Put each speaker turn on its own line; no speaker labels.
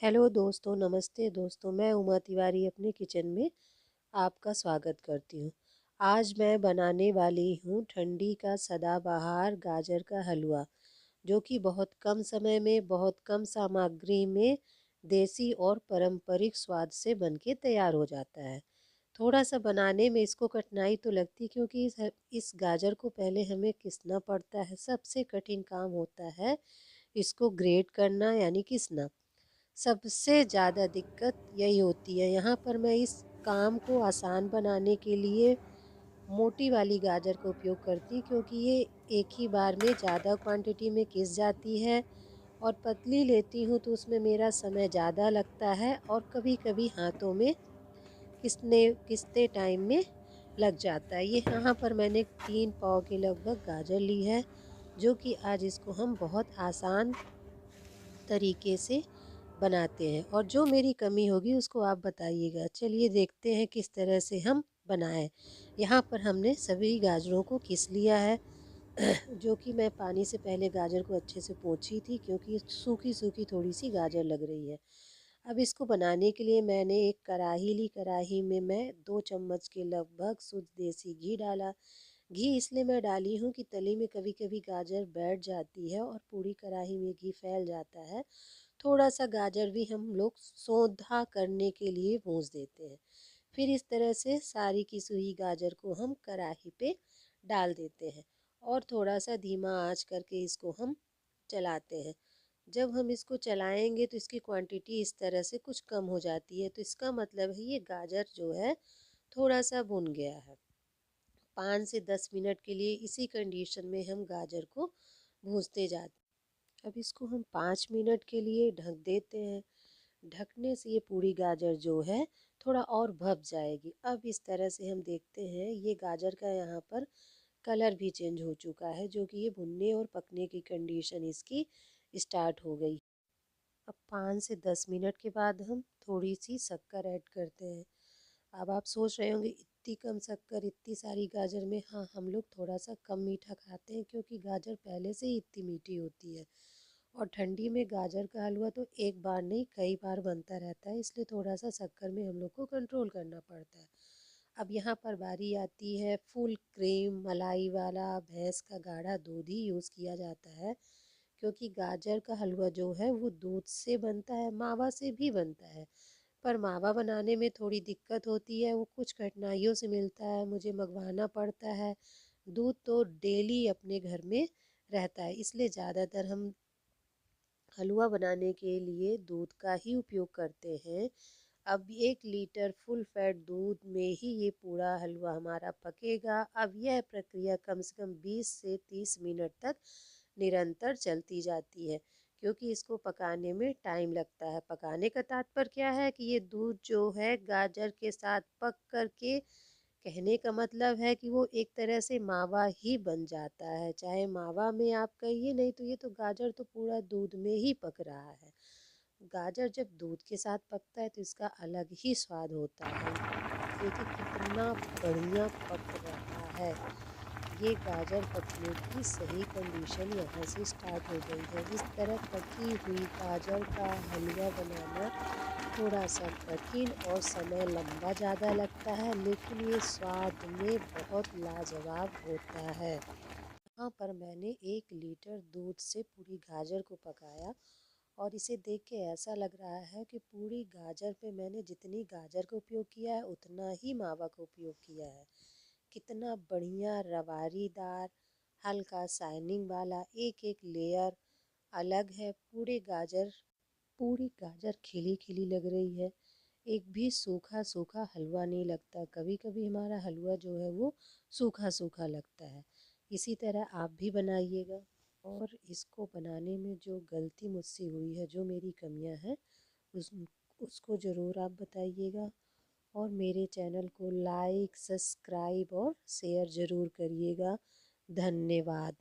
Hello दोस्तों, नमस्ते दोस्तों। मैं उमा तिवारी अपने किचन में आपका स्वागत करती हूँ। आज मैं बनाने वाली हूँ ठंडी का सदाबहार गाजर का हलवा, जो कि बहुत कम समय में बहुत कम सामग्री में देसी और पारंपरिक स्वाद से बनके तैयार हो जाता है। थोड़ा सा बनाने में इसको कठिनाई तो लगती, क्योंकि इस गाजर को पहले हमें घिसना पड़ता है। सबसे कठिन काम होता है इसको ग्रेट करना, यानी घिसना। सबसे ज़्यादा दिक्कत यही होती है। यहाँ पर मैं इस काम को आसान बनाने के लिए मोटी वाली गाजर का उपयोग करती, क्योंकि ये एक ही बार में ज़्यादा क्वांटिटी में घिस जाती है। और पतली लेती हूँ तो उसमें मेरा समय ज़्यादा लगता है और कभी कभी हाथों में घिसते टाइम में लग जाता है। ये यहाँ पर मैंने 3 पाव के लगभग गाजर ली है, जो कि आज इसको हम बहुत आसान तरीके से बनाते हैं। और जो मेरी कमी होगी उसको आप बताइएगा। चलिए देखते हैं किस तरह से हम बनाएं। यहाँ पर हमने सभी गाजरों को घिस लिया है जो कि मैं पानी से पहले गाजर को अच्छे से पोंछी थी, क्योंकि सूखी सूखी थोड़ी सी गाजर लग रही है। अब इसको बनाने के लिए मैंने एक कढ़ाई ली। कढ़ाई में मैं 2 चम्मच के लगभग शुद्ध देसी घी डाला। घी इसलिए मैं डाली हूँ कि तली में कभी कभी गाजर बैठ जाती है और पूरी कढ़ाई में घी फैल जाता है। थोड़ा सा गाजर भी हम लोग सौंधा करने के लिए भूंज देते हैं। फिर इस तरह से सारी की हुई गाजर को हम कढ़ाई पे डाल देते हैं और थोड़ा सा धीमा आंच करके इसको हम चलाते हैं। जब हम इसको चलाएंगे तो इसकी क्वांटिटी इस तरह से कुछ कम हो जाती है, तो इसका मतलब है ये गाजर जो है थोड़ा सा भुन गया है। 5 से 10 मिनट के लिए इसी कंडीशन में हम गाजर को भूनते जाते हैं। अब इसको हम 5 मिनट के लिए ढक देते हैं। ढकने से ये पूरी गाजर जो है थोड़ा और भप जाएगी। अब इस तरह से हम देखते हैं ये गाजर का यहाँ पर कलर भी चेंज हो चुका है, जो कि ये भुनने और पकने की कंडीशन इसकी स्टार्ट हो गई। अब 5 से 10 मिनट के बाद हम थोड़ी सी शक्कर ऐड करते हैं। अब आप सोच रहे होंगे इतनी कम शक्कर इतनी सारी गाजर में। हाँ, हम लोग थोड़ा सा कम मीठा खाते हैं, क्योंकि गाजर पहले से ही इतनी मीठी होती है। और ठंडी में गाजर का हलवा तो एक बार नहीं कई बार बनता रहता है, इसलिए थोड़ा सा शक्कर में हम लोग को कंट्रोल करना पड़ता है। अब यहाँ पर बारी आती है फुल क्रीम मलाई वाला भैंस का गाढ़ा दूध ही यूज़ किया जाता है, क्योंकि गाजर का हलवा जो है वो दूध से बनता है, मावा से भी बनता है। पर मावा बनाने में थोड़ी दिक्कत होती है, वो कुछ कठिनाइयों से मिलता है, मुझे मंगवाना पड़ता है। दूध तो डेली अपने घर में रहता है, इसलिए ज़्यादातर हम हलवा बनाने के लिए दूध का ही उपयोग करते हैं। अब 1 लीटर फुल फैट दूध में ही ये पूरा हलवा हमारा पकेगा। अब यह प्रक्रिया कम से कम 20 से 30 मिनट तक निरंतर चलती जाती है, क्योंकि इसको पकाने में टाइम लगता है। पकाने का तात्पर्य क्या है कि ये दूध जो है गाजर के साथ पक कर के, कहने का मतलब है कि वो एक तरह से मावा ही बन जाता है। चाहे मावा में आप कहिए, नहीं तो ये तो गाजर तो पूरा दूध में ही पक रहा है। गाजर जब दूध के साथ पकता है तो इसका अलग ही स्वाद होता है। देखिए कितना बढ़िया पक रहा है। ये गाजर पकने की सही कंडीशन यहाँ से स्टार्ट हो गई है। इस तरह पकी हुई गाजर का हलवा बनाना थोड़ा सा कठिन और समय लंबा ज़्यादा लगता है, लेकिन ये स्वाद में बहुत लाजवाब होता है। यहाँ पर मैंने 1 लीटर दूध से पूरी गाजर को पकाया और इसे देख के ऐसा लग रहा है कि पूरी गाजर पे मैंने जितनी गाजर का उपयोग किया है उतना ही मावा का उपयोग किया है। कितना बढ़िया रवारीदार, हल्का शाइनिंग वाला एक एक लेयर अलग है। पूरी गाजर खिली खिली लग रही है। एक भी सूखा सूखा हलवा नहीं लगता। कभी कभी हमारा हलवा जो है वो सूखा सूखा लगता है। इसी तरह आप भी बनाइएगा। और इसको बनाने में जो गलती मुझसे हुई है, जो मेरी कमियां हैं, उस उसको ज़रूर आप बताइएगा। और मेरे चैनल को लाइक सब्सक्राइब और शेयर ज़रूर करिएगा। धन्यवाद।